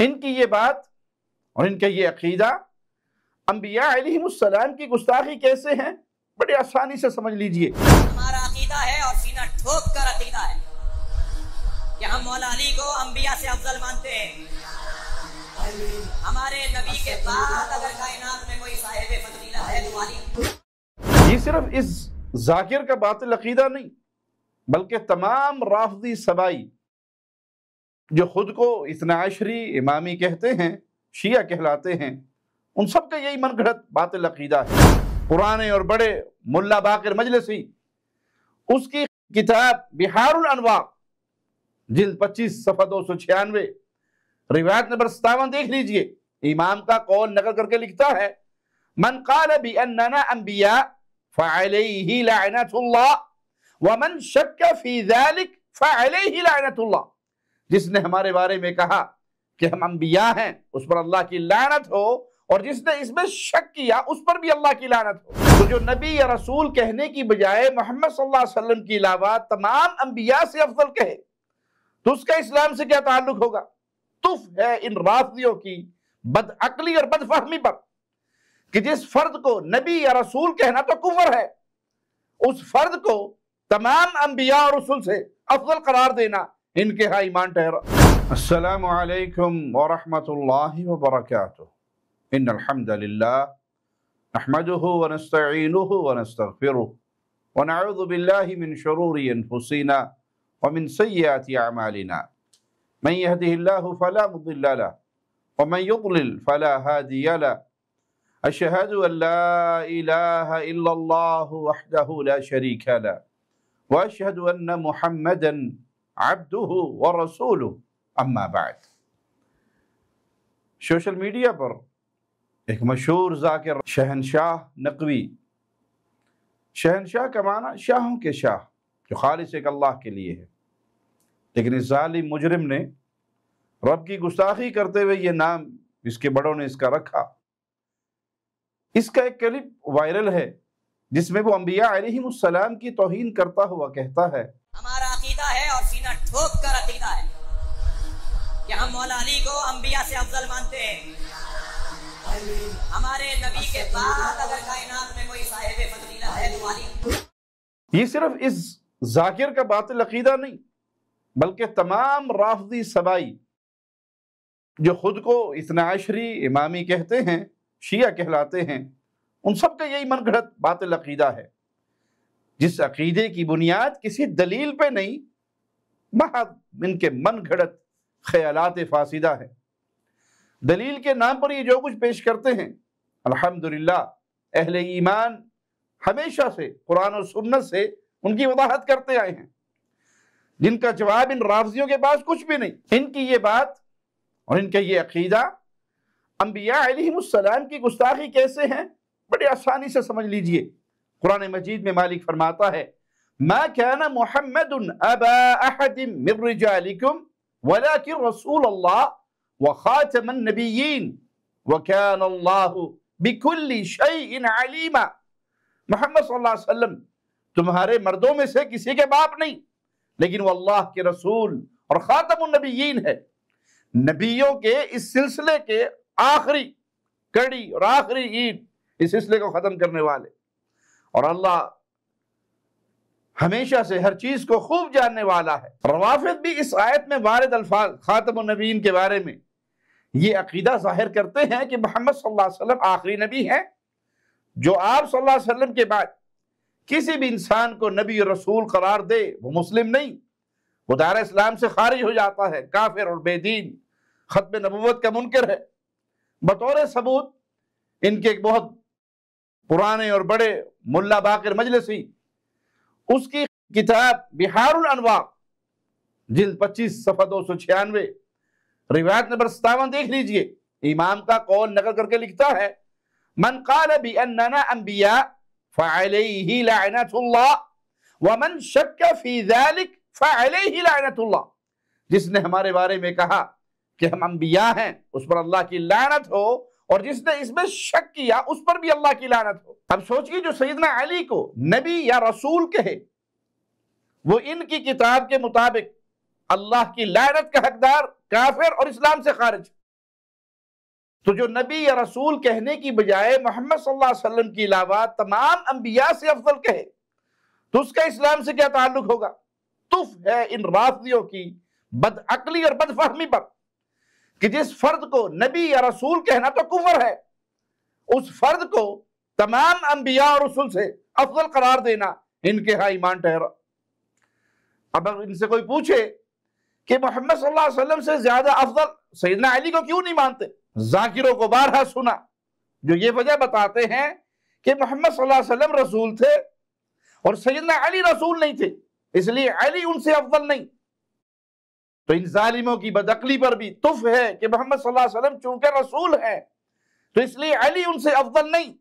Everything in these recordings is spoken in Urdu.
ان کی یہ بات اور ان کا یہ عقیدہ انبیاء علیہم السلام کی گستاخی کیسے ہیں، بڑی آسانی سے سمجھ لیجئے۔ ہمارا عقیدہ ہے اور سینہ ٹھوک کر عقیدہ ہے کہ ہم مولا علی کو انبیاء سے افضل مانتے ہیں۔ ہمارے نبی کے بعد اگر کائنات میں کوئی صاحب فضیلہ ہے تو علی۔ یہ صرف اس ذاکر کا باطل عقیدہ نہیں، بلکہ تمام رافضی سبائی جو خود کو اثنا عشری امامی کہتے ہیں، شیعہ کہلاتے ہیں، ان سب کا یہی من گھڑت باطل عقیدہ ہے۔ پرانے اور بڑے ملا باقر مجلسی اس کی کتاب بحار الانوار جلد 25 صفحہ 296 روایت نمبر 57 دیکھ لیجئے، امام کا قول نقل کر کے لکھتا ہے: من قال بأننا انبیاء فعلیہ لعنت اللہ ومن شک فی ذلک فعلیہ لعنت اللہ۔ جس نے ہمارے بارے میں کہا کہ ہم انبیاء ہیں اس پر اللہ کی لعنت ہو، اور جس نے اس میں شک کیا اس پر بھی اللہ کی لعنت ہو۔ تو جو نبی یا رسول کہنے کی بجائے محمد صلی اللہ علیہ وسلم کے علاوہ تمام انبیاء سے افضل کہے تو اس کا اسلام سے کیا تعلق ہوگا؟ تف ہے ان رافضیوں کی بد عقلی اور بد فہمی پر کہ جس فرد کو نبی یا رسول کہنا تو کفر ہے، اس فرد کو تمام انبیاء اور رسول سے افضل قرار دینا ان کے ہاں ایمان ٹھہرا۔ السلام علیکم ورحمۃ اللہ وبرکاتہ۔ ان الحمد للہ نحمده ونستعینه ونستغفره ونعوذ باللہ من شرور انفسنا ومن سیئات اعمالنا من يهده الله فلا مضل له ومن يضلل فلا هادي له اشهد ان لا اله الا الله وحده لا شريك له واشهد ان محمدا عبده ورسوله اما بعد۔ سوشل میڈیا پر ایک مشہور ذاکر شہنشاہ نقوی، شہنشاہ کا معنی شاہوں کے شاہ، جو خالص ایک اللہ کے لیے ہے، لیکن اس ظالم مجرم نے رب کی گستاخی کرتے ہوئے یہ نام اس کے بڑوں نے اس کا رکھا۔ اس کا ایک کلپ وائرل ہے جس میں وہ انبیاء علیہم السلام کی توہین کرتا ہوا کہتا ہے: ہمارا عقیدہ ہے اور سینہ ٹھوک کر عقیدہ ہے کہ ہم مولا علی کو انبیاء سے افضل مانتے ہیں۔ ہمارے نبی کے بعد اگر کائنات میں کوئی صاحب فضیلہ ہے تو علی۔ یہ صرف اس ذاکر کا باطل عقیدہ نہیں، بلکہ تمام رافضی سبائی جو خود کو اثنا عشری امامی کہتے ہیں، شیعہ کہلاتے ہیں، ان سب کا یہی من گھڑت باطل عقیدہ ہے، جس عقیدے کی بنیاد کسی دلیل پہ نہیں، محض ان کے من گھڑت خیالات فاسدہ ہے۔ دلیل کے نام پر یہ جو کچھ پیش کرتے ہیں، الحمدللہ اہل ایمان ہمیشہ سے قرآن و سنت سے ان کی وضاحت کرتے آئے ہیں، جن کا جواب ان رافضیوں کے پاس کچھ بھی نہیں۔ ان کی یہ بات اور ان کا یہ عقیدہ انبیاء علیہم السلام کی گستاخی کیسے ہیں، بڑی آسانی سے سمجھ لیجئے۔ قرآن مجید میں مالک فرماتا ہے: ما كان محمد ابا احد من رجالکم ولكن رسول اللہ وخاتم النبیین وكان اللہ بكل شیء علیما۔ محمد صلی اللہ علیہ وسلم تمہارے مردوں میں سے کسی کے باپ نہیں، لیکن وہ اللہ کے رسول اور خاتم النبیین ہے، نبیوں کے اس سلسلے کے آخری کڑی اور آخری اینٹ، اس سلسلے کو ختم کرنے والے، اور اللہ ہمیشہ سے ہر چیز کو خوب جاننے والا ہے۔ روافض بھی اس آیت میں وارد الفاظ خاتم النبیین کے بارے میں یہ عقیدہ ظاہر کرتے ہیں کہ محمد صلی اللہ علیہ وسلم آخری نبی ہیں، جو آپ صلی اللہ علیہ وسلم کے بعد کسی بھی انسان کو نبی اور رسول قرار دے وہ مسلم نہیں، وہ دائرہ اسلام سے خارج ہو جاتا ہے، کافر اور بے دین، ختم نبوت کا منکر ہے۔ بطور ثبوت ان کے ایک بہت پرانے اور بڑے ملا باقر مجلسی اس کی کتاب بحار الانوار جلد 25 صفحہ 296 روایت نمبر 57 دیکھ لیجئے، امام کا قول نقل کر کے لکھتا ہے: من قال بأننا انبیاء فعلیہ لعنت اللہ ومن شک فی ذلک فعلیہ لعنت اللہ۔ جس نے ہمارے بارے میں کہا کہ ہم انبیاء ہیں اس پر اللہ کی لعنت ہو، اور جس نے اس میں شک کیا اس پر بھی اللہ کی لعنت ہو۔ اب سوچئے جو سیدنا علی کو نبی یا رسول کہے وہ ان کی کتاب کے مطابق اللہ کی لعنت کا حقدار، کافر اور اسلام سے خارج۔ تو جو نبی یا رسول کہنے کی بجائے محمد صلی اللہ علیہ وسلم کے علاوہ تمام انبیاء سے افضل کہے تو اس کا اسلام سے کیا تعلق ہوگا؟ تف ہے ان رافضیوں کی بد عقلی اور بد فہمی پر کہ جس فرد کو نبی یا رسول کہنا تو کفر ہے، اس فرد کو تمام انبیاء اور رسول سے افضل قرار دینا ان کے ہاں ایمان ٹھہرا۔ اب اگر ان سے کوئی پوچھے کہ محمد صلی اللہ علیہ وسلم سے زیادہ افضل سیدنا علی کو کیوں نہیں مانتے، ذاکروں کو بارہا سنا جو یہ وجہ بتاتے ہیں کہ محمد صلی اللہ علیہ وسلم رسول تھے اور سیدنا علی رسول نہیں تھے، اس لیے علی ان سے افضل نہیں۔ تو ان ظالموں کی بدعقلی پر بھی تف ہے کہ محمد صلی اللہ علیہ وسلم چونکہ رسول ہیں تو اس لیے علی ان سے افضل نہیں۔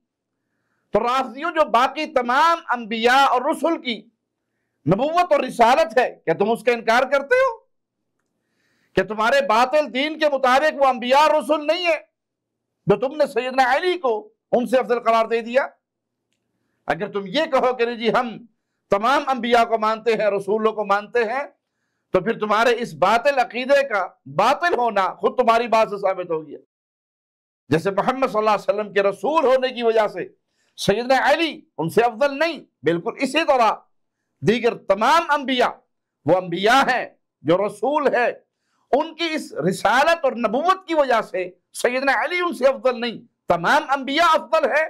تو رافضیوں جو باقی تمام انبیاء اور رسل کی نبوت اور رسالت ہے، کیا تم اس کا انکار کرتے ہو؟ کہ تمہارے باطل دین کے مطابق وہ انبیاء اور رسل نہیں ہے جو تم نے سیدنا علی کو ان سے افضل قرار دے دیا؟ اگر تم یہ کہو کہ جی ہم تمام انبیاء کو مانتے ہیں، رسولوں کو مانتے ہیں، تو پھر تمہارے اس باطل عقیدے کا باطل ہونا خود تمہاری بات سے ثابت ہو گیا۔ جیسے محمد صلی اللہ علیہ وسلم کے رسول ہونے کی وجہ سے سیدنا علی ان سے افضل نہیں، بالکل اسی طرح دیگر تمام انبیاء وہ انبیاء ہیں جو رسول ہیں، ان کی اس رسالت اور نبوت کی وجہ سے سیدنا علی ان سے افضل نہیں، تمام انبیاء افضل ہے،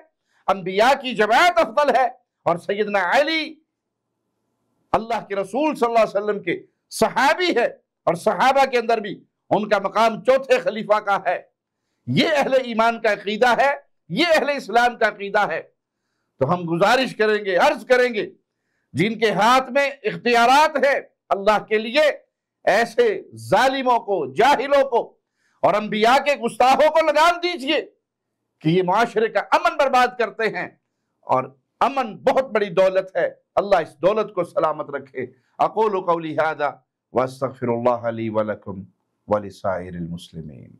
انبیاء کی جماعت افضل ہے، اور سیدنا علی اللہ کے رسول صلی اللہ علیہ وسلم کے صحابی ہے، اور صحابہ کے اندر بھی ان کا مقام چوتھے خلیفہ کا ہے۔ یہ اہل ایمان کا عقیدہ ہے، یہ اہل اسلام کا عقیدہ ہے۔ تو ہم گزارش کریں گے، عرض کریں گے، جن کے ہاتھ میں اختیارات ہے اللہ کے لیے ایسے ظالموں کو، جاہلوں کو اور انبیاء کے گستاخوں کو لگام دیجئے کہ یہ معاشرے کا امن برباد کرتے ہیں، اور امن بہت بڑی دولت ہے، اللہ اس دولت کو سلامت رکھے۔ اقول قولی ھذا واستغفر اللہ لی ولکم ولسائر المسلمین۔